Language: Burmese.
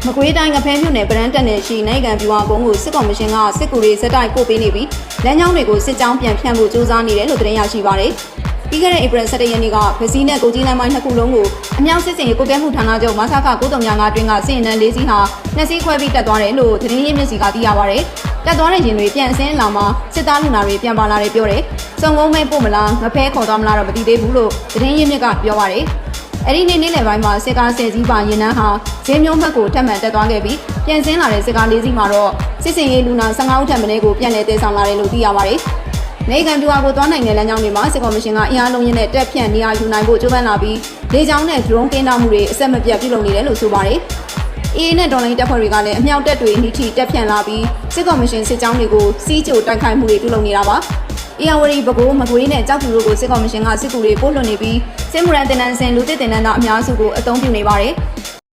မကွေးတိုင်းကဖဲမြို့နယ်ဗရန်တက်နယ်ရှိနိုင်ကန်ပြူဝကုန်းကိုစစ်ကော်မရှင်ကစစ်ကူတွေစက်တိုက်ပို့ပေးနေပြီးလမ်းကြောင်းတွေကိုစစ်ကြောင်းပြန်ဖြန့်ဖို့စူးစမ်းနေတယ်လို့သတင်းရရှိပါတယ်။ပြီးခဲ့တဲ့ဧပြီ17ရက်နေ့ကဗစီနဲ့ကိုကြီးလမ်းပိုင်းနှစ်ခုလုံးကိုအမြောက်စစ်စင်ရေးကိုကဲမှုဌာနချုပ်မဆာခ935တွင်ကစစ်ရင်တန်း၄စီးဟာနှစ်စီးခွဲပြီးတက်သွားတယ်လို့သတင်းရင်းမြစ်စီကသိရပါတယ်။တက်သွားတဲ့ရင်တွေပြန်အစင်းလာမှစစ်သားလူနာတွေပြန်ပါလာတယ်ပြောတယ်။စုံကုန်းမဲပို့မလားငဖဲခေါ်သွားမလားတော့မသိသေးဘူးလို့သတင်းရင်းမြစ်ကပြောပါတယ်။အဲ့ဒီနေ့လယ်ပိုင်းမှာစစ်ကား10စီးပါရင်နှန်းဟာဈေးမျိုးမှတ်ကိုထပ်မံတက်သွားခဲ့ပြီးပြန်ဆင်းလာတဲ့စစ်ကား4စီးမှာတော့စစ်စင်ရေးလူနာ15ဦးထပ်မင်းကိုပြန်လည်တည်ဆောင်လာတယ်လို့သိရပါတယ်။နေကန်ပြူဟာကိုသွားနိုင်တဲ့လမ်းကြောင်းတွေမှာစစ်ကော်မရှင်ကအင်အားလုံးရင်းနဲ့တက်ဖြန့်နေရာယူနိုင်ဖို့ကြိုးပမ်းလာပြီးလေကြောင်းနဲ့ drone ကင်းတောက်မှုတွေအဆက်မပြတ်ပြုလုပ်နေတယ်လို့ဆိုပါတယ်။ AA နဲ့ဒေါ်လာတပ်ဖွဲ့တွေကလည်းအမြောက်တပ်တွေနှိထိတက်ဖြန့်လာပြီးစစ်ကော်မရှင်စစ်ကြောင်းတွေကိုစီးကြိုတိုက်ခိုက်မှုတွေပြုလုပ်နေတာပါ။အေယာဝတီပဲခူးမကွေးနဲ့ကြောက်ဖြူတို့ကိုစစ်ကော်မရှင်ကစစ်ကူတွေပို့လွှတ်နေပြီးစစ်မှုရန်တင်နန်းစင်လူသစ်တင်နန်းသားအများစုကိုအသုံးပြုနေပါတယ်။